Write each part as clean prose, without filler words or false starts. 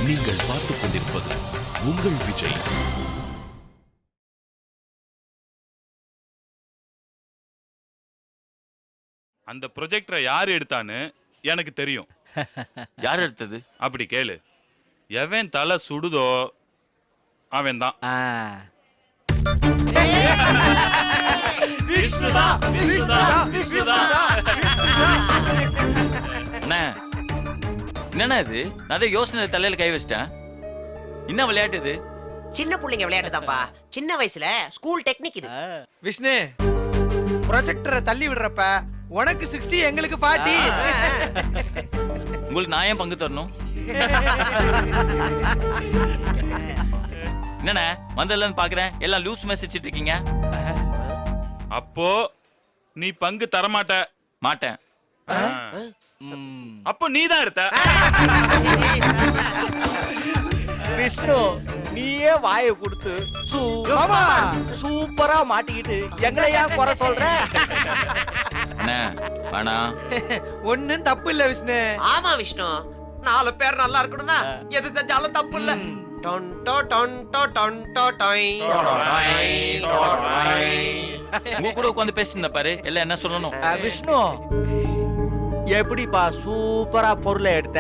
நீங்கள் பார்த்துக் கொண்டிருப்பது உங்கள் விஜய். அந்த ப்ரொஜெக்டரை யார் எடுத்தான்னு எனக்கு தெரியும். யார் எடுத்தது? அப்படி கேளு. எவன் தலை சுடுதோ அவன் தான். என்னன்னா இது? நான் யோசனை தலையில கை வச்சிட்டேன். என்ன விளையாட்டு இது? சின்ன பிள்ளைங்க விளையாட்டுதான்ப்பா. சின்ன வயசுல ஸ்கூல் டெக்னிக் இது. விஷ்ணு, ப்ரொஜெக்டரை தள்ளி விடுறப்ப உனக்கு 60 எங்களுக்கு 40. உங்களுக்கு நான் ஏன் பங்கு தரணும்? என்னண்ணே வந்ததுல பாக்குறேன் எல்லாம் லூஸ் மெசேஜ் இருக்கீங்க. அப்போ நீ பங்கு தரமாட்ட. மாட்டேன். அப்போ நீ தான் எடுத்த. விஷ்ணு, நீயே வாயை கொடுத்து சூப்பரா மாட்டிக்கிட்டு எங்களையா குறை சொல்ற? ஒண்ணும் தப்பு இல்ல விஷ்ணு. ஆமா விஷ்ணு, 4 பேர் நல்லா இருக்கணும்னா எது செஞ்சாலும் தப்பு இல்ல. உங்க கூட உட்காந்து பேசிட்டு பாரு எல்லாம் என்ன சொல்லணும். விஷ்ணு, எப்படிப்பா சூப்பரா பொருளை எடுத்த?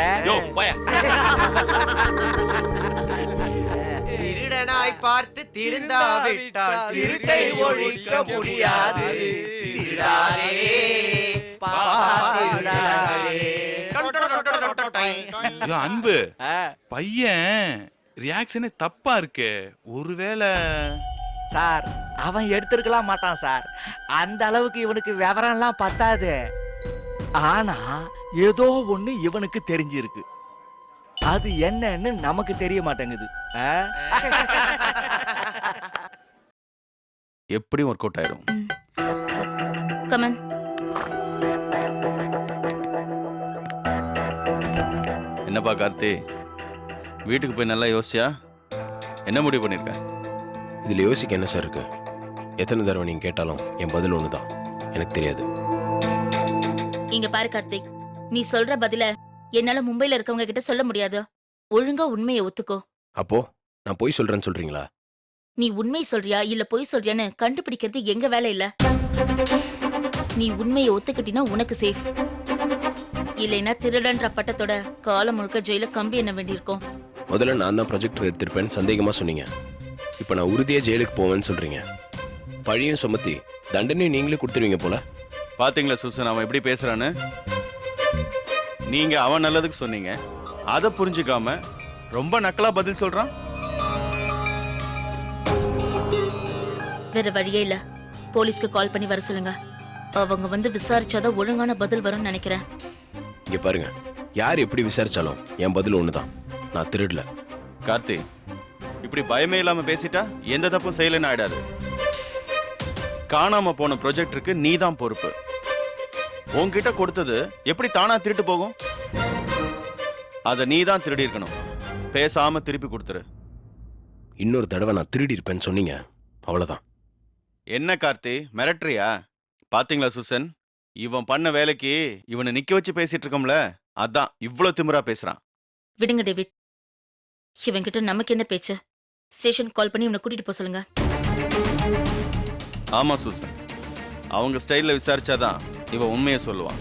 திருடனாய் பார்த்து திருந்தாவிட்டால் திருட்டை ஒழிக்க முடியாது. அன்பு பையன் ரியாக்ஷனே தப்பா இருக்கு. ஒருவேளை சார் அவன் எடுத்திருக்கலாம் மாட்டான் சார். அந்த அளவுக்கு இவனுக்கு விவரம்லாம் பத்தாது. ஆனா ஏதோ ஒண்ணு இவனுக்கு தெரிஞ்சிருக்கு. அது என்னன்னு நமக்கு தெரிய மாட்டேங்குது. எப்படி ஒர்க் அவுட் ஆயிரும். கமன். என்னப்பா கார்த்தி, வீட்டுக்கு போய் நல்லா யோசிச்சியா? என்ன முடிவு பண்ணிருக்க? இதுல யோசிக்க என்ன சார் இருக்கு? எத்தனை தடவை நீங்க கேட்டாலும் என் பதில் ஒண்ணுதான், எனக்கு தெரியாது. இங்க பாரு கார்த்திக், நீ சொல்ற பதில என்னால மும்பைல இருக்கவங்க கிட்ட சொல்ல முடியாது. ஒழுங்கா உண்மையை ஒத்துக்கோ. அப்போ நான் பொய் சொல்றேன்னு சொல்றீங்களா? நீ உண்மை சொல்றியா இல்ல பொய் சொல்றியான்னு கண்டுபிடிக்கிறது எங்க வேலை இல்ல. நீ உண்மையை ஒத்துக்கிட்டினா உனக்கு சேஃப். இல்லைன்னா திருடன்ற பட்டத்தோட காலம் முழுக்க ஜெயில கம்பி என்ன வேண்டியிருக்கும். முதல்ல நான் தான் ப்ரொஜெக்டர் எடுத்திருப்பேன்னு சந்தேகமா சொன்னீங்க. இப்ப நான் உறுதியா ஜெயிலுக்கு போவேன்னு சொல்றீங்க. பழியும் சுமத்தி தண்டனையும் நீங்களே கொடுத்துருவீங்க போல. பாத்தீங்களா சூசன், அவன் எப்படி பேசுறான்னு? நீங்க அவன் நல்லதுக்கு சொன்னீங்க, அதை புரிஞ்சுக்காம ரொம்ப நக்கலா பதில் சொல்றான். வேற வழியே இல்ல, போலீஸ்க்கு கால் பண்ணி வர சொல்லுங்க. அவங்க வந்து விசாரிச்சாதான் ஒழுங்கான பதில் வரும்னு நினைக்கிறேன். இங்க பாருங்க, யார் எப்படி விசாரிச்சாலும் என் பதில் ஒண்ணுதான், நான் திருடல. கார்த்தி, இப்படி பயமே இல்லாம பேசிட்டா எந்த தப்பும் செய்யலன்னு ஆயிடாது. காணாம போன ப்ரொஜெக்டருக்கு நீ தான் பொறுப்பு. உன்கிட்ட கொடுத்தது எப்படி தானா திருட்டு போகும்? அத நீ தான் திருடி இருக்கணும். பேசாம திருப்பி கொடுத்துரு. இன்னொரு தடவை நான் திருடி இருப்பேன்னு சொன்னீங்க, அவ்வளவுதான். என்ன கார்த்தி, மிரட்டுறியா? பாத்தீங்களா சூசன், இவன் பண்ண வேலைக்கு இவனை நிக்க வச்சு பேசிட்டு இருக்கோம்ல, அதான் இவ்வளவு திமிரா பேசுறான். விடுங்க டேவிட், இவன்கிட்ட நமக்கு என்ன பேச்சு? ஸ்டேஷன் கால் பண்ணி இவனை கூட்டிட்டு போக சொல்லுங்க. ஆமா சூசன், அவங்க ஸ்டைல்ல விசாரிச்சாதான் இவன் உண்மையை சொல்லுவான்.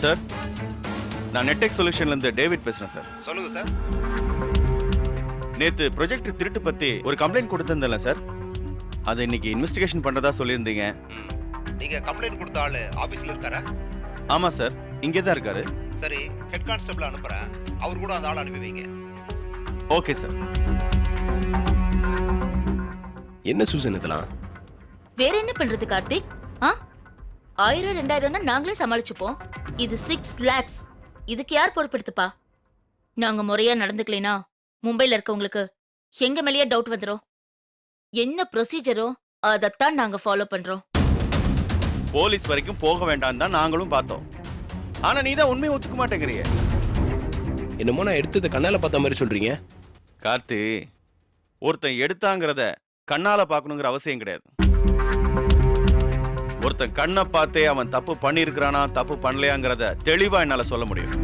சார், நான் நெட்டெக் சொல்யூஷன்ல இருந்து டேவிட் பேசுறேன் சார். சொல்லுங்க சார். நேத்து ப்ரொஜெக்ட் திருட்டு பத்தி ஒரு கம்ப்ளைண்ட் கொடுத்திருந்தேன்ல சார், அதை இன்னைக்கு இன்வெஸ்டிகேஷன் பண்றதா சொல்லியிருந்தீங்க. நீங்க கம்ப்ளைண்ட் கொடுத்த ஆளு ஆபீஸ்ல இருக்காரா? ஆமா சார், இங்கே தான் இருக்காரு. சரி, ஹெட் கான்ஸ்டபிள் அனுப்புறேன், அவர் கூட அந்த ஆள் அனுப்பி வைங்க. Okay sir. என்ன சூசன் இதெல்லாம்? வேற என்ன பண்றது கார்த்திக்? 1000 2000 நாங்களே சமாளிச்சுப்போம். இது 6 lakhs. இதுக்கு யார் பொறுப்பெடுத்துப்பா? நாங்க முறையா நடந்துக்கலைனா மும்பைல இருக்கவங்களுக்கு எங்க மேலேயே டவுட் வந்துரும். என்ன ப்ரொசீஜரோ அதைத்தான் நாங்க ஃபாலோ பண்றோம். போலீஸ் வரைக்கும் போக வேண்டாம் தான் நாங்களும் பார்த்தோம். ஆனா நீ தான் உண்மையை ஒத்துக்க மாட்டேங்கிறிய. என்னமோ நான் எடுத்ததை கண்ணால பார்த்த மாதிரி சொல்றீங்க. கார்த்தி, ஒருத்தன் எடுத்தாங்கிறத கண்ணால பார்க்கணுங்கிற அவசியம் கிடையாது. ஒருத்தன் கண்ணை பார்த்தே அவன் தப்பு பண்ணியிருக்கிறானா தப்பு பண்ணலையாங்கிறத தெளிவா என்னால சொல்ல முடியும்.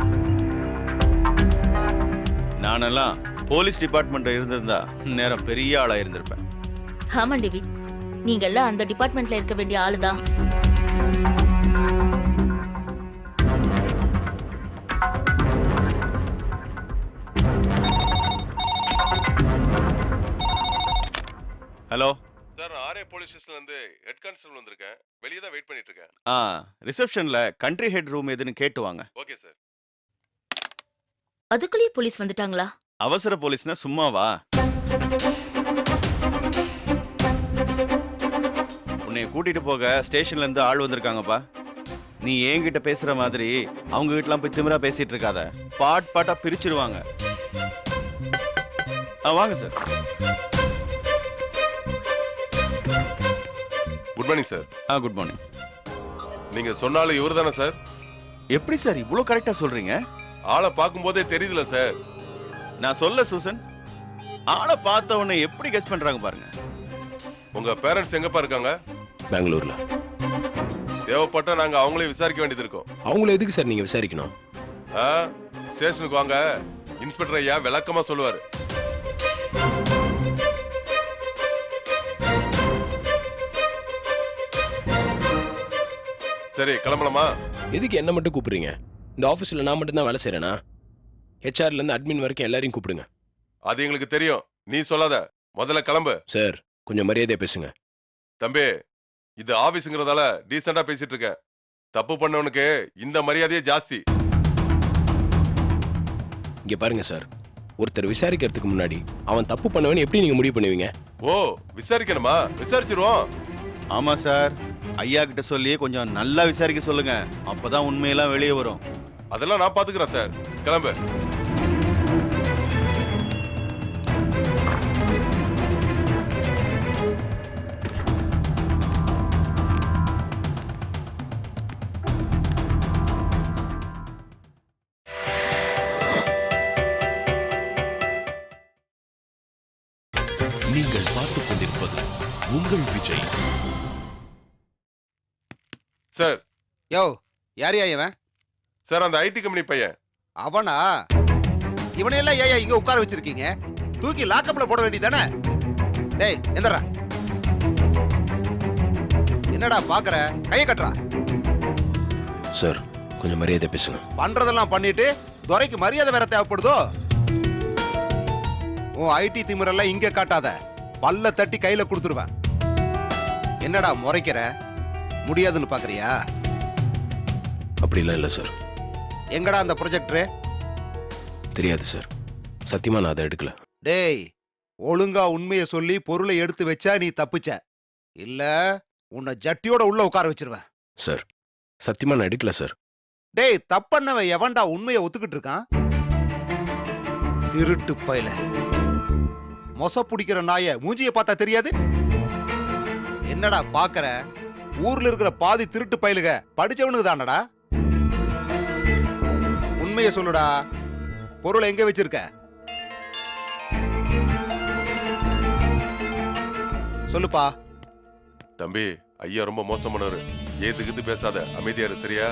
நானெல்லாம் போலீஸ் டிபார்ட்மெண்ட் இருந்திருந்தா நேரம் பெரிய ஆளா இருந்திருப்பேன். ஆமா டேவிட், நீங்க எல்லாம் அந்த டிபார்ட்மெண்ட்ல இருக்க வேண்டிய ஆளுதான். ஹலோ சார், ஆர்ஏ போலீஸ் ஸ்டேஷன்ல இருந்து ஹெட் கான்ஸ்டபிள் வந்திருக்கேன். வெளியே தான் வெயிட் பண்ணிட்டு இருக்கேன். ரிசப்ஷன்ல கண்ட்ரி ஹெட் ரூம் எதுன்னு கேட்டு வாங்க. Okay sir. அதுக்குள்ளேயே போலீஸ் வந்துட்டாங்களா? அவசர போலீஸ்னா சும்மாவா? உன்னை கூட்டிட்டு போக ஸ்டேஷன்ல இருந்து ஆள் வந்திருக்காங்கப்பா. நீ என்கிட்ட பேசுற மாதிரி அவங்க வீட்டுலாம் போய் திமிரா பேசிட்டு இருக்காத. பாட்டா பிரிச்சிருவாங்க. வாங்க sir. Good morning sir. Good morning. நீங்க சொன்னாலும் இவர் தானே சார்? எப்படி சார் இவ்வளோ கரெக்டா சொல்றீங்க? ஆளை பார்க்கும்போதே தெரியுதுல சார். நான் சொல்ல சூசன், ஆளை பார்த்த உடனே எப்படி கெஸ் பண்றாங்க பாருங்க. உங்க பேரண்ட்ஸ் எங்கப்பா இருக்காங்க? பெங்களூர்ல. தேவைப்பட்டா நாங்க அவங்களையும் விசாரிக்க வேண்டியது இருக்கும். அவங்கள எதுக்கு சார் நீங்க விசாரிக்கணும்? ஸ்டேஷனுக்கு வாங்க, இன்ஸ்பெக்டர் ஐயா விளக்கமா சொல்லுவாரு. சரி, கிளம்பலாமா? எதுக்கு என்ன மட்டும் கூப்பிடுறீங்க? இந்த ஆஃபீஸில் நான் மட்டும் தான் வேலை செய்கிறேனா? ஹெச்ஆர்ல இருந்து அட்மின் வரைக்கும் எல்லாரையும் கூப்பிடுங்க. அது எங்களுக்கு தெரியும், நீ சொல்லாத. முதல்ல கிளம்பு. சார், கொஞ்சம் மரியாதையா பேசுங்க. தம்பி, இது ஆபீஸ்ங்கிறதால டீசெண்டா பேசிட்டு இருக்க. தப்பு பண்ணவனுக்கு இந்த மரியாதையே ஜாஸ்தி. இங்க பாருங்க சார், ஒருத்தர் விசாரிக்கிறதுக்கு முன்னாடி அவன் தப்பு பண்ணவன்னு எப்படி நீங்க முடிவு பண்ணுவீங்க? ஓ, விசாரிக்கணுமா? விசாரிச்சிருவோம். ஆமா சார், ஐயா கிட்ட சொல்லி கொஞ்சம் நல்லா விசாரிக்க சொல்லுங்க. அப்பதான் உண்மையெல்லாம் வெளியே வரும். அதெல்லாம் நான் பாத்துக்கிறேன் சார். கிளம்பு. நீங்கள் பார்த்துக் கொண்டிருப்பது உங்கள் விஜய். சார். யோ, யாரையா இவன்? சார், அந்த ஐடி கம்பெனி பையன். அவனா? இவனையெல்லாம் ஏயா இங்க உட்கார வச்சிருக்கீங்க? தூக்கி லாக்கப்ல போட வேண்டியதானே? டேய், எந்திரா. என்னடா பாக்குற? கைய கட்டுறா. சார், கொஞ்சம் மரியாதை பேசுங்க. பண்றதெல்லாம் பண்ணிட்டு துரைக்கு மரியாதை வேற தேவைப்படுதோ? உன் ஐடி திமிரெல்லாம் இங்க காட்டாத. பல்ல தட்டி கையில கொடுத்துருவேன். என்னடா முறைக்கிற? முடியாதுன்னு பாக்குறியா? அப்படிலாம் இல்லை சார். எங்கடா அந்த ப்ரொஜெக்டரு? தெரியாது சார், சத்தியமா நான் அதை எடுக்கல. டேய், ஒழுங்கா உண்மையை சொல்லி பொருளை எடுத்து வச்சா நீ தப்பிச்ச. இல்ல உன்னை ஜட்டியோட உள்ள உட்கார வச்சிருவேன். சார், சத்தியமா நான் எடுக்கல சார். டேய், தப்பண்ணவன் எவன்டா உண்மையை ஒத்துக்கிட்டு இருக்கான்? திருட்டு பையல. மொச பிடிக்கிற நாய மூஞ்சிய பார்த்தா தெரியாது? என்னடா பாக்குற? ஊர்ல இருக்கிற பாதி திருட்டு பயலுக படிச்சவனுக்கு தானடா. உண்மையை சொல்லுடா. பொருளை எங்க வச்சிருக்க? சொல்லுப்பா. தம்பி, ஐயா ரொம்ப மோசமானவர். ஏத்துக்கிட்டு பேசாத, அமைதியாரு. சரியா?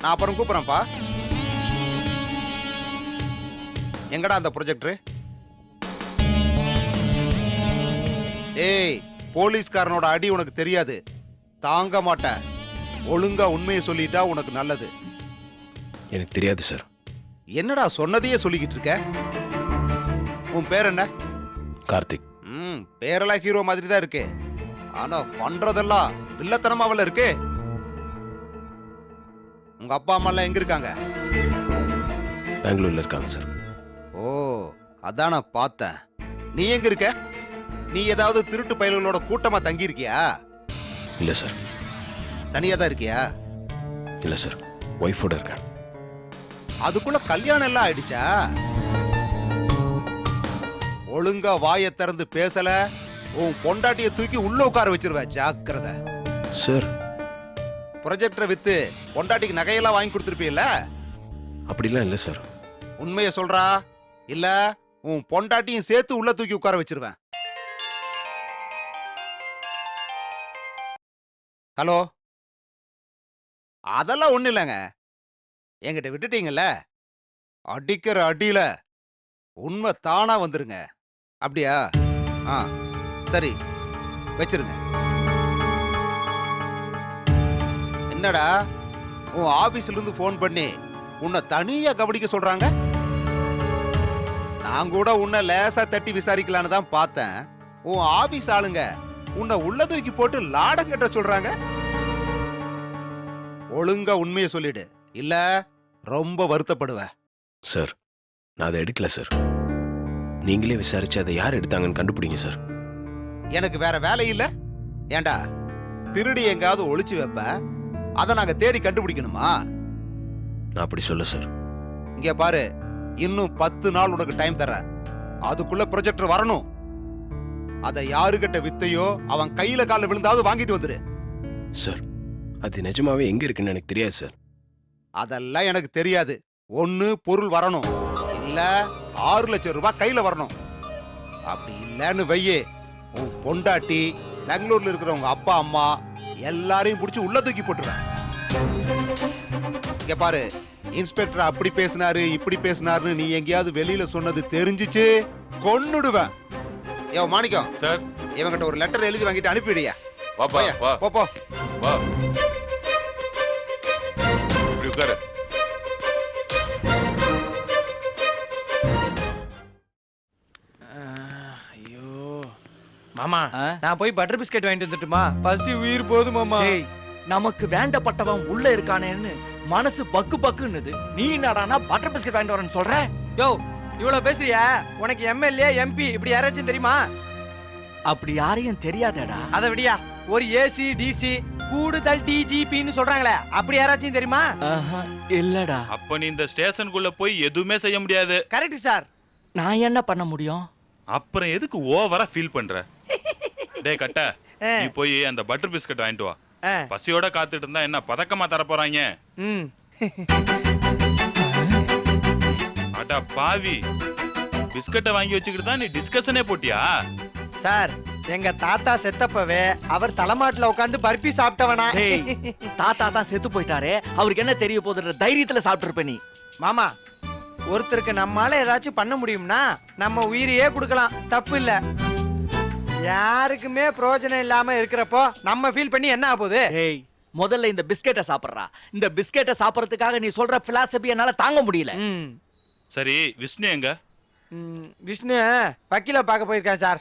நான் அப்புறம் கூப்பிடுறேன்ப்பா. எங்கடா அந்த ப்ரொஜெக்டரு? ஏய், போலீஸ்காரனோட அடி உனக்கு தெரியாது. தாங்க மாட்ட. ஒழுங்கா உண்மையை சொல்லிட்டா உனக்கு நல்லது. எனக்கு தெரியாது சார். என்னடா சொன்னதையே சொல்லிக்கிட்டு இருக்க? உன் பேர் என்ன? கார்த்திக். பேரெல்லாம் ஹீரோ மாதிரி தான் இருக்கு. ஆனா பண்றதெல்லாம் வில்லத்தனமாவல இருக்கு. உங்க அப்பா அம்மா எல்லாம் எங்க இருக்காங்க? பெங்களூர்ல இருக்காங்க சார். ஓ, அதான் நான் பார்த்தேன். நீ எங்க இருக்க? நீ ஏதாவது திருட்டு பயல்களோட கூட்டமா தங்கி இருக்கியா? இல்ல சார். தனியா தான் இருக்கியா? இல்ல சார், ஒய்ஃபோட இருக்கேன். அதுக்குள்ள கல்யாணம் எல்லாம் ஆயிடுச்சா? ஒழுங்கா வாயை திறந்து பேசல, உன் பொண்டாட்டிய தூக்கி உள்ள உட்கார வச்சிருவேன். ஜாக்கிரதை. சார், ப்ரொஜெக்டரை வித்து பொண்டாட்டிக்கு நகையெல்லாம் வாங்கி கொடுத்துருப்பீல்ல? அப்படிலாம் இல்லை சார். உண்மையை சொல்றா, இல்ல உன் பொண்டாட்டியும் சேர்த்து உள்ள தூக்கி உட்கார வச்சிருவேன். ஹலோ, அதெல்லாம் ஒண்ணும் இல்லைங்க. என்கிட்ட விட்டுட்டீங்கல்ல, அடிக்கிற அடியில உண்மை தானா வந்துருங்க. அப்படியா? ஆ, சரி, வச்சிருங்க. என்னடா உன் ஆபீஸ்ல இருந்து போன் பண்ணி உன்னை தனியா கவனிக்க சொல்றாங்க? நான் கூட உன்னை லேசா தட்டி விசாரிக்கலான்னு தான் பார்த்தேன். உன் ஆபீஸ் ஆளுங்க உன்னை உள்ள தூக்கி போட்டு லாடம் கட்ட சொல்றாங்க. ஒழுங்கா உண்மையை சொல்லிடு, இல்ல ரொம்ப வருத்தப்படுவ. சார், நான் அதை எடுக்கல சார். நீங்களே விசாரிச்சு அதை யார் எடுத்தாங்கன்னு கண்டுபிடிங்க சார். எனக்கு வேற வேலை இல்ல. ஏண்டா திருடி எங்காவது ஒளிச்சு வைப்ப, அதை நாங்க தேடி கண்டுபிடிக்கணுமா? நான் அப்படி சொல்ல சார். இங்க பாரு, இன்னும் 10 நாள் உனக்கு டைம் தரேன். அதுக்குள்ள ப்ரொஜெக்டர் வரணும். அதை யாருகிட்ட வித்தையோ அவன் கையில கால விழுந்தாவது வாங்கிட்டு வந்துரு. சார், அது நிஜமாவே எங்க இருக்குன்னு எனக்கு தெரியாது சார். அதெல்லாம் எனக்கு தெரியாது. ஒண்ணு பொருள் வரணும், இல்ல 6 லட்சம் ரூபாய் கையில வரணும். அப்படி இல்லன்னு வையே, உன் பொண்டாட்டி, பெங்களூர்ல இருக்கிறவங்க அப்பா அம்மா எல்லாரையும் பிடிச்சி உள்ள தூக்கி போட்டுருவேன். இங்க பாரு, இன்ஸ்பெக்டர் அப்படி பேசினாரு இப்படி பேசினாருன்னு நீ எங்கேயாவது வெளியில சொன்னது தெரிஞ்சிச்சு கொன்னுடுவேன். யோ மாணிக்கம் சார், இவங்கிட்ட ஒரு லெட்டர் எழுதி வாங்கிட்டு அனுப்பிடுயா. வாப்பா வா போ போ. வா, இப்படி உட்காரு. ஐயோ மாமா, நான் போய் பட்டர் பிஸ்கட் வாங்கிட்டு வந்துட்டுமா? பசி உயிர் போது மாமா. டேய், நமக்கு வேண்டப்பட்டவன் உள்ள இருக்கானேன்னு மனசு பக்கு பக்குன்னுது. நீ என்னடானா பட்டர் பிஸ்கட் வாங்கிட்டு வரேன்னு சொல்ற? யோ, இவ்வளவு பேசுறியா? உனக்கு எம்எல்ஏ எம்பி இப்படி யாராச்சும் தெரியுமா? அப்படி யாரையும் தெரியாதடா. அதை விடியா, ஒரு ஏசி டிசி கூடுதல் டிஜிபின்னு சொல்றாங்களே, அப்படி யாராச்சும் தெரியுமா? ஆஹா, இல்லடா. அப்ப நீ இந்த ஸ்டேஷனுக்குள்ள போய் எதுவுமே செய்ய முடியாது. Correct sir. நான் என்ன பண்ண முடியும்? அப்புறம் எதுக்கு ஓவரா ஃபீல் பண்ற? டேய் கட்ட, நீ போய் அந்த பட்டர் பிஸ்கட் வாங்கிட்டு வா. பசியோட காத்துட்டு இருந்தா என்ன பதக்கமா தர போறாங்க? அடா பாவி, பிஸ்கட்டை வாங்கி வச்சுக்கிட்டு தான் நீ டிஸ்கஷனே போட்டியா? சார், எங்க தாத்தா செத்தப்பவே அவர் தலைமாட்டுல உட்கார்ந்து பர்பி சாப்பிட்டவனா? டேய், தாத்தா தான் செத்து போயிட்டாரே, அவருக்கு என்ன தெரிய போகுதுன்ற தைரியத்துல சாப்பிட்டு இருப்ப நீ. மாமா, ஒருத்தருக்கு நம்மால ஏதாச்சும் பண்ண முடியும்னா நம்ம உயிரையே கொடுக்கலாம், தப்பு இல்ல. யாருக்குமே பிரயோஜனம் இல்லாம இருக்கிறப்போ நம்ம ஃபீல் பண்ணி என்ன ஆகுது? டேய், முதல்ல இந்த பிஸ்கெட்டை சாப்பிடுறா. இந்த பிஸ்கெட்டை சாப்பிடறதுக்காக நீ சொல்ற பிலாசபி என்னால தாங்க முடியல. சரி, விஷ்ணு எங்க? விஷ்ணு வக்கீல பார்க்க போயிருக்கான் சார்.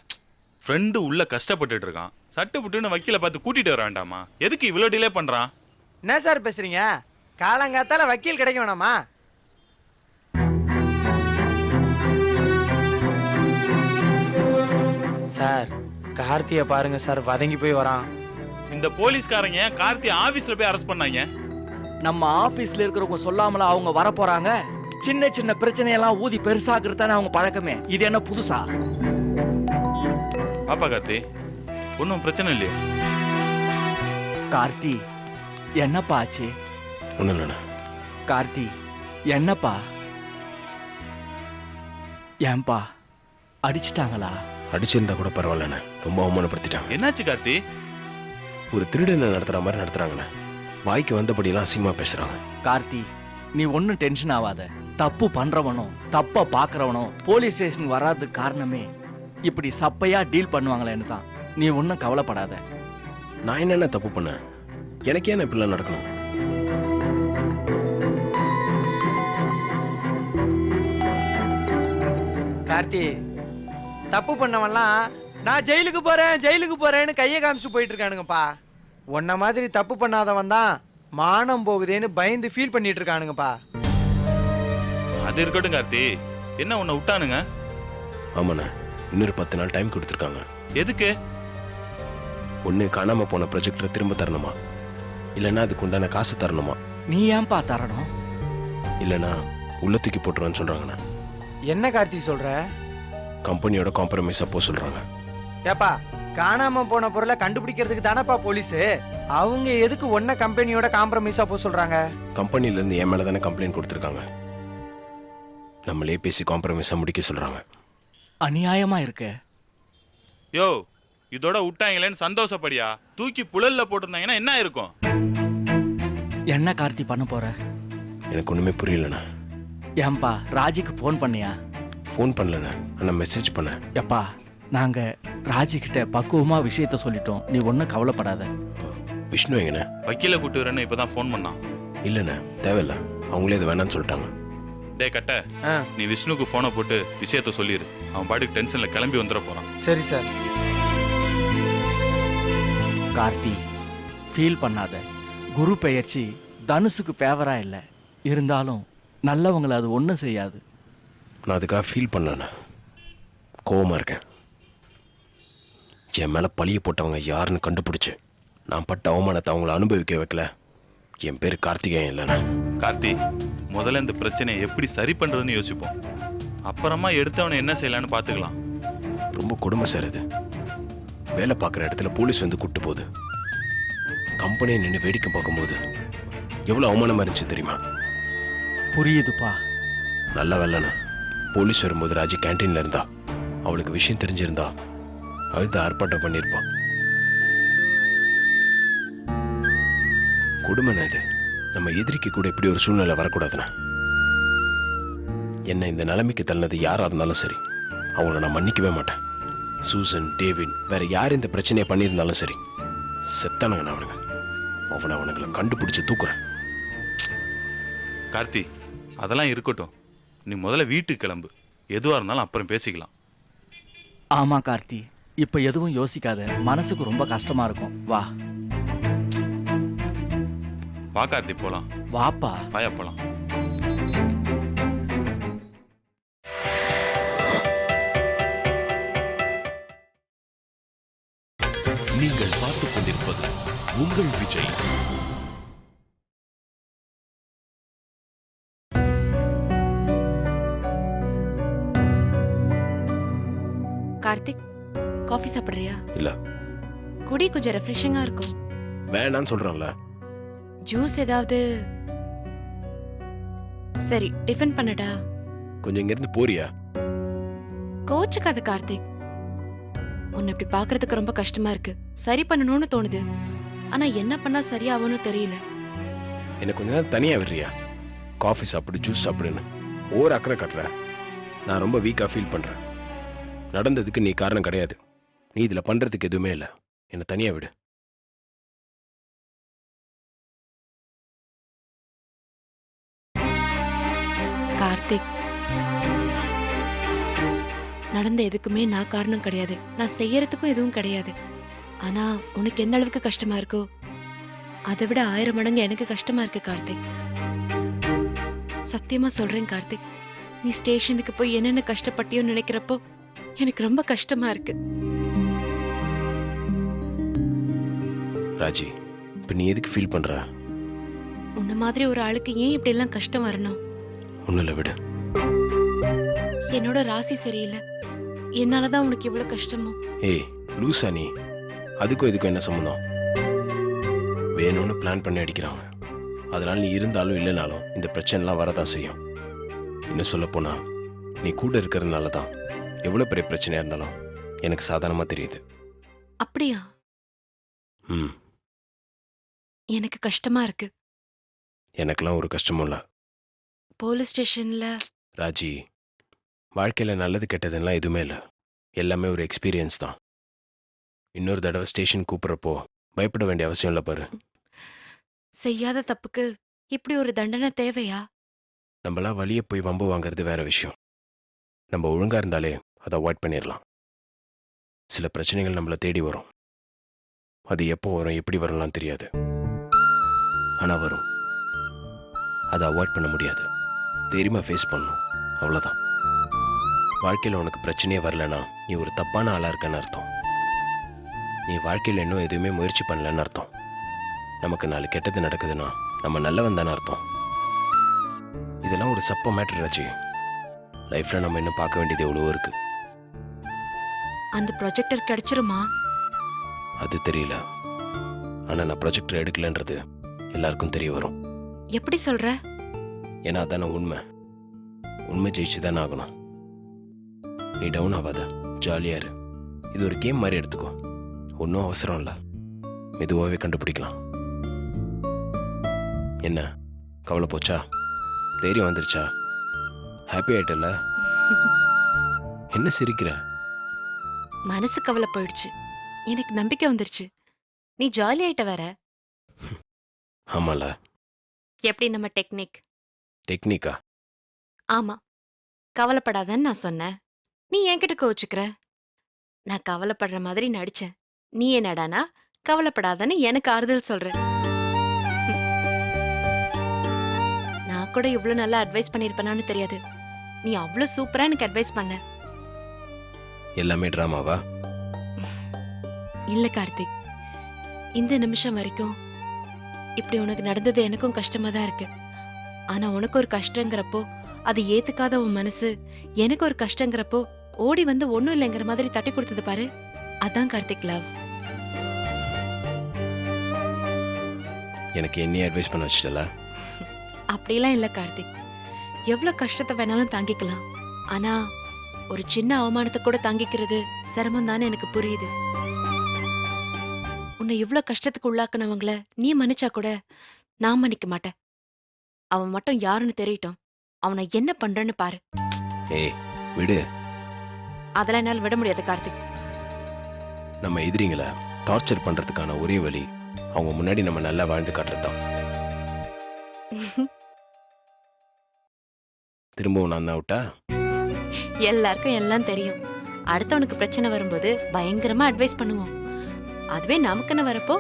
ஃப்ரெண்டு உள்ள கஷ்டப்பட்டுட்டு இருக்கான். சட்டு புட்டுன்னு வக்கீல பார்த்து கூட்டிட்டு வர வேண்டாமா? எதுக்கு இவ்வளவு டிலே பண்றான்? என்ன சார் பேசுறீங்க? காலங்காத்தால வக்கீல் கிடைக்க வேணாமா? சார், கார்த்திய பாருங்க சார், வதங்கி போய் வரான். இந்த போலீஸ்காரங்க கார்த்தி ஆபீஸ்ல போய் அரெஸ்ட் பண்ணாங்க. நம்ம ஆபீஸ்ல இருக்கிறவங்க சொல்லாமல அவங்க வர போறாங்க. சின்ன சின்ன பிரச்சனையெல்லாம் ஊதி பெருசாக்குறது தானே அவங்க பழக்கமே. இது என்ன புதுசா? பாப்பா கார்த்தி, ஒன்றும் பிரச்சனை இல்லையா? கார்த்தி, என்னப்பா ஆச்சு? ஒன்றும் இல்லைண்ணா. கார்த்தி, என்னப்பா? ஏன்பா அடிச்சிட்டாங்களா? அடிச்சிருந்தா கூட பரவாயில்லண்ணே, ரொம்ப அவமானப்படுத்திட்டாங்க. என்னாச்சு கார்த்தி? ஒரு திருடனை நடத்துற மாதிரி நடத்துறாங்கண்ணே. வாய்க்கு வந்தபடியெல்லாம் அசிங்கமா பேசுறாங்க. கார்த்தி, நீ ஒன்னும் டென்ஷன் ஆகாத. தப்பு பண்றவனும் தப்ப பாக்குறவனும் போலீஸ் ஸ்டேஷன் வராதுக்கு காரணமே இப்படி சப்பையா டீல் பண்ணுவாங்களேன்னு தான். நீ ஒன்னும் கவலைப்படாத. நான் என்னென்ன தப்பு பண்ணேன்? எனக்கு ஏன் இப்படிலாம் நடக்கணும்? கார்த்தி, தப்பு பண்ணவன்லாம் நான் ஜெயிலுக்கு போறேன்னு கையை காமிச்சு போயிட்டு இருக்கானுங்கப்பா. உன்ன மாதிரி தப்பு பண்ணாதவன் தான் மானம் போகுதேன்னு பயந்து ஃபீல் பண்ணிட்டு இருக்கானுங்கப்பா. அது இருக்கட்டும் கார்த்தி, என்ன உன்னை விட்டானுங்க? ஆமாண்ணே, இன்னொரு 10 நாள் டைம் கொடுத்துருக்காங்க. எதுக்கு? ஒன்று காணாம போன ப்ரொஜெக்டரை திரும்ப தரணுமா, இல்லைன்னா அதுக்கு உண்டான காசு தரணுமா. நீ ஏன்பா தரணும்? இல்லைன்னா உள்ள தூக்கி போட்டுருவான்னு சொல்றாங்கண்ணே. என்ன கார்த்தி சொல்ற? கம்பெனியோட காம்ப்ரமைஸா போக சொல்றாங்க. ஏப்பா, காணாம போன பொருளை கண்டுபிடிக்கிறதுக்கு தானப்பா போலீஸ். அவங்க எதுக்கு ஒன்ன கம்பெனியோட காம்ப்ரமைஸா போக சொல்றாங்க? கம்பெனில இருந்து என் மேல தானே கம்ப்ளைண்ட் கொடுத்துருக்காங்க. நம்மளே பேசி காம்ப்ரமைஸா முடிக்க சொல்றாங்க. அநியாயமா இருக்கு. யோ, இதோட விட்டாங்களேன்னு சந்தோஷப்படியா. தூக்கி புழல்ல போட்டிருந்தாங்கன்னா என்ன இருக்கும்? என்ன கார்த்தி பண்ண போற? எனக்கு ஒன்றுமே புரியலண்ணா. ஏன்பா ராஜிக்கு ஃபோன் பண்ணியா? ஃபோன் பண்ணலண்ணா, ஆனால் மெசேஜ் பண்ணேன். எப்பா நாங்க ராஜி கிட்ட பக்குவமா விஷயத்த சொல்லிட்டோம், நீ ஒன்றும் கவலைப்படாத. விஷ்ணு எங்கண்ணே? வக்கீல கூட்டுறேன்னு இப்பதான் ஃபோன் பண்ணான். இல்லைண்ணே, தேவையில்ல, அவங்களே இது வேணான்னு சொல்லிட்டாங்க. டே கட்ட, நீ விஷ்ணுக்கு போனை போட்டு விஷயத்த சொல்லிடு. அவன் பாட்டுக்கு டென்ஷன்ல கிளம்பி வந்துட போறான். சரி சார். கார்த்தி ஃபீல் பண்ணாத. குரு பெயர்ச்சி தனுசுக்கு ஃபேவரா இல்லை, இருந்தாலும் நல்லவங்களை அது ஒன்றும் செய்யாது. நான் அதுக்காக ஃபீல் பண்ணேண்ணே, கோவமாக இருக்கேன். என் மேலே பழிய போட்டவங்க யாருன்னு கண்டுபிடிச்சு நான் பட்ட அவமானத்தை அவங்கள அனுபவிக்க வைக்கல. என் பேர் கார்த்திகேயன் இல்லைண்ணா. கார்த்தி, முதல்ல இந்த பிரச்சனையை எப்படி சரி பண்றதுன்னு யோசிப்போம். அப்புறமா எடுத்தவனை என்ன செய்யலான்னு பார்த்துக்கலாம். ரொம்ப கொடுமை சார் இது. வேலை பார்க்குற இடத்துல போலீஸ் வந்து கூப்பிட்டு போகுது. கம்பெனியை நின்று வேடிக்கை பார்க்கும்போது எவ்வளோ அவமானமாக இருந்துச்சு தெரியுமா? புரியுதுப்பா. நல்ல வேலைண்ணா, போலீஸ் வரும்போது ராஜி கேன்டீனில் இருந்தா. அவளுக்கு விஷயம் தெரிஞ்சிருந்தா அழுத ஆர்ப்பாட்டம் பண்ணியிருப்பான். கொடுமைண்ணா இது. நம்ம எதிரிக்கு கூட இப்படி ஒரு சூழ்நிலை வரக்கூடாதுண்ணா. என்னை இந்த நிலைமைக்கு தள்ளினது யாராக இருந்தாலும் சரி, அவங்கள நான் மன்னிக்கவே மாட்டேன். சூசன், டேவிட், வேற யார் இந்த பிரச்சனையை பண்ணியிருந்தாலும் சரி, செத்தானுங்கண்ணா அவனுங்க. அவனுங்களை கண்டுபிடிச்சு தூக்குறேன். கார்த்தி, அதெல்லாம் இருக்கட்டும். நீ முதல்ல வீட்டுக்கு கிளம்பு. எதுவா இருந்தாலும் அப்புறம் பேசிக்கலாம். ஆமா கார்த்தி, இப்ப எதுவும் யோசிக்காத. மனசுக்கு ரொம்ப கஷ்டமா இருக்கும். வா வா கார்த்தி, போலாம். வாப்பா. வாயா போலாம். நீங்கள் பார்த்துக் கொண்டிருப்பது உங்கள் விஜய். கார்த்திக், காஃபி சாப்பிடுறியா? இல்ல. குடி, கொஞ்சம் ரெஃப்ரெஷிங்கா இருக்கும். வேணான்னு சொல்றேன்ல. ஜூஸ் ஏதாவது? சரி, டிஃபன் பண்ணடா? கொஞ்சம் இங்கிருந்து போறியா? கோச்சுக்காத கார்த்திக். உன்னை இப்படி பாக்குறதுக்கு ரொம்ப கஷ்டமா இருக்கு. சரி பண்ணணும்னு தோணுது, ஆனா என்ன பண்ணா சரியாகும்னு தெரியல. எனக்கு கொஞ்ச நேரம் தனியா விடுறியா? காஃபி சாப்பிடு, ஜூஸ் சாப்பிடுன்னு ஓவர் அக்கறை கட்டுற. நான் ரொம்ப வீக்கா ஃபீல் பண்றேன். நடந்ததுக்கு நீ காரணம் கிடையாது. நீ இதுல பண்றதுக்கு எதுவுமே இல்லை. என்னை தனியா விடு. கார்த்திக், நடந்த எதுக்குமே நான் காரணம் கிடையாது. நான் செய்யறதுக்கும் எதுவும் கிடையாது. ஆனா உனக்கு எந்த அளவுக்கு கஷ்டமா இருக்கோ அதை விட 1000 மடங்கு எனக்கு கஷ்டமா இருக்கு கார்த்திக். சத்தியமா சொல்றேன் கார்த்திக், நீ ஸ்டேஷனுக்கு போய் என்னென்ன கஷ்டப்பட்டியோ நினைக்கிறப்போ எனக்கு ரொம்ப கஷ்டமா இருக்கு. ராஜி, இப்ப நீ எதுக்கு ஃபீல் பண்ற? உன்ன மாதிரி ஒரு ஆளுக்கு ஏன் இப்படி எல்லாம் கஷ்டம் வரணும்? ஒண்ணும் இல்ல, விடு. என்னோட ராசி சரியில்லை, என்னாலதான் உனக்கு இவ்வளவு கஷ்டமோ? ஏய் லூசா நீ. அதுக்கும் இதுக்கும் என்ன சம்மந்தம்? வேணும்னு பிளான் பண்ணி அடிக்கிறாங்க. அதனால நீ இருந்தாலும் இல்லைனாலும் இந்த பிரச்சனைலாம் வரதான் செய்யும். இன்னும் சொல்ல போனா நீ கூட இருக்கிறதுனால தான் எவ்வளவு பெரிய பிரச்சனையா இருந்தாலும் எனக்கு சாதாரணமா தெரியுது. அப்படியா? ம். எனக்கு கஷ்டமா இருக்கு. எனக்கெல்லாம் ஒரு கஷ்டமும் இல்லை. போலீஸ் ஸ்டேஷன்ல ராஜி, வாழ்க்கையில் நல்லது கெட்டதுலாம் எதுவுமே இல்லை. எல்லாமே ஒரு எக்ஸ்பீரியன்ஸ் தான். இன்னொரு தடவை ஸ்டேஷன் கூப்பிட்றப்போ பயப்பட வேண்டிய அவசியம் இல்லை பாரு. செய்யாத தப்புக்கு இப்படி ஒரு தண்டனை தேவையா? நம்மளாம் வழியே போய் வம்பு வாங்குறது வேற விஷயம். நம்ம ஒழுங்கா இருந்தாலே அதை அவாய்ட் பண்ணிடலாம். சில பிரச்சனைகள் நம்மளை தேடி வரும். அது எப்போ வரும், எப்படி வரலாம் தெரியாது. ஆனால் வரும். அதை அவாய்ட் பண்ண முடியாது. தைரியமா ஃபேஸ் பண்ணணும், அவ்வளோதான். வாழ்க்கையில் உனக்கு பிரச்சனையே வரலன்னா நீ ஒரு தப்பான ஆளாக இருக்கன்னு அர்த்தம். நீ வாழ்க்கையில் இன்னும் எதுவுமே முயற்சி பண்ணலன்னு அர்த்தம். நமக்கு 4 கெட்டது நடக்குதுன்னா நம்ம நல்லவன் தானே அர்த்தம். இதெல்லாம் ஒரு சப்ப மேட்டர் ஆச்சு. லைஃப்பில் நம்ம இன்னும் பார்க்க வேண்டியது எவ்வளவோ இருக்கு. அந்த ப்ரொஜெக்டர் கிடைச்சிருமா? அது தெரியல. ஆனால் நான் ப்ரொஜெக்டர் எடுக்கலன்றது எல்லாருக்கும் தெரிய வரும். எப்படி சொல்ற? ஏன்னா அதான உண்மை. உண்மை ஜெயிச்சு தானே ஆகணும். நீ டவுன் ஆகாத, ஜாலியா இரு. இது ஒரு கேம் மாதிரி எடுத்துக்கோ. ஒன்றும் அவசரம் இல்லை, மெதுவாகவே கண்டுபிடிக்கலாம். என்ன கவலை போச்சா? தைரியம் வந்துருச்சா? ஹாப்பி ஆயிட்டல? என்ன சிரிக்கிற? மனசு கவலை போயிடுச்சு, எனக்கு நம்பிக்கை வந்துருச்சு. நீ ஜாலி ஆயிட்ட வேற. ஆமால. எப்படி நம்ம டெக்னிக்? டெக்னிக்கா? ஆமா, கவலைப்படாதன்னு நான் சொன்னேன், நீ என்கிட்ட கோச்சுக்கிற. நான் கவலைப்படுற மாதிரி நடிச்சேன், நீ என்னடானா கவலைப்படாதன்னு எனக்கு ஆறுதல் சொல்ற. நான் கூட இவ்வளவு நல்லா அட்வைஸ் பண்ணிருப்பேனான்னு தெரியாது. நீ அவ்வளவு சூப்பரா எனக்கு அட்வைஸ் பண்ண. எல்லாமே டிராமாவா? இல்ல கார்த்திக், இந்த நிமிஷம் வரைக்கும் இப்படி உனக்கு நடந்தது எனக்கும் கஷ்டமா தான் இருக்கு. ஆனா உனக்கு ஒரு கஷ்டங்கிறப்போ அது ஏத்துக்காத உன் மனசு எனக்கு ஒரு கஷ்டங்கிறப்போ ஓடி வந்து ஒண்ணும் இல்லைங்கிற மாதிரி தட்டி கொடுத்தது பாரு, அதான் கார்த்திக் லவ். எனக்கு என்னையே அட்வைஸ் பண்ண வச்சிட்டல? அப்படிலாம் இல்ல கார்த்திக், எவ்வளவு கஷ்டத்தை வேணாலும் தாங்கிக்கலாம். ஆனா ஒரு சின்ன அவமானத்தை கூட தாங்கிக்கிறது சிரமம் தானே எனக்கு புரியுது. உன்னை இவ்வளவு கஷ்டத்துக்கு உள்ளாக்குனவங்கள நீ மன்னிச்சா கூட நான் மன்னிக்க மாட்டேன். அவன் மட்டும் யாருன்னு தெரியட்டும், அவனை என்ன பண்றேன்னு பாரு. ஏய் விடு. அதெல்லாம் என்னால விட முடியாது கார்த்திக். நம்ம எதிரிங்களை டார்ச்சர் பண்றதுக்கான ஒரே வழி அவங்க முன்னாடி நம்ம நல்லா வாழ்ந்து காட்டுறதுதான். திரும்பவும் நான் தான் விட்டா? எல்லாருக்கும் எல்லாம் தெரியும். அடுத்தவனுக்கு பிரச்சனை வரும்போது பயங்கரமா அட்வைஸ் பண்ணுவோம். அதுவே நமக்குன்னு வரப்போ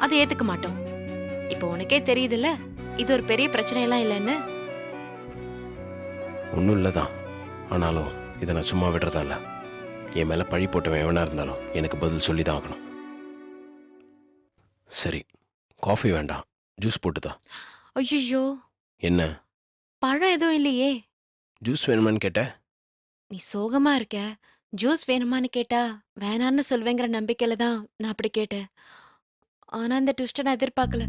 அதை ஏத்துக்க மாட்டோம். இப்போ உனக்கே தெரியுதுல்ல, இது ஒரு பெரிய பிரச்சனை எல்லாம் இல்லைன்னு. ஒன்றும் இல்லைதான், ஆனாலும் இதை நான் சும்மா விடுறதா இல்லை. என் மேலே பழி போட்டவன் எவனா இருந்தாலும் எனக்கு பதில் சொல்லி தான் ஆகணும். சரி, காஃபி வேண்டாம், ஜூஸ் போட்டுதா. ஐயோ, என்ன பழம் எதுவும் இல்லையே. ஜூஸ் வேணுமான்னு கேட்ட? நீ சோகமா இருக்க, ஜூஸ் வேணுமான்னு கேட்டா வேணான்னு சொல்வேங்கிற நம்பிக்கையில தான் நான் அப்படி கேட்டேன். ஆனா இந்த ட்விஸ்ட நான் எதிர்பார்க்கல.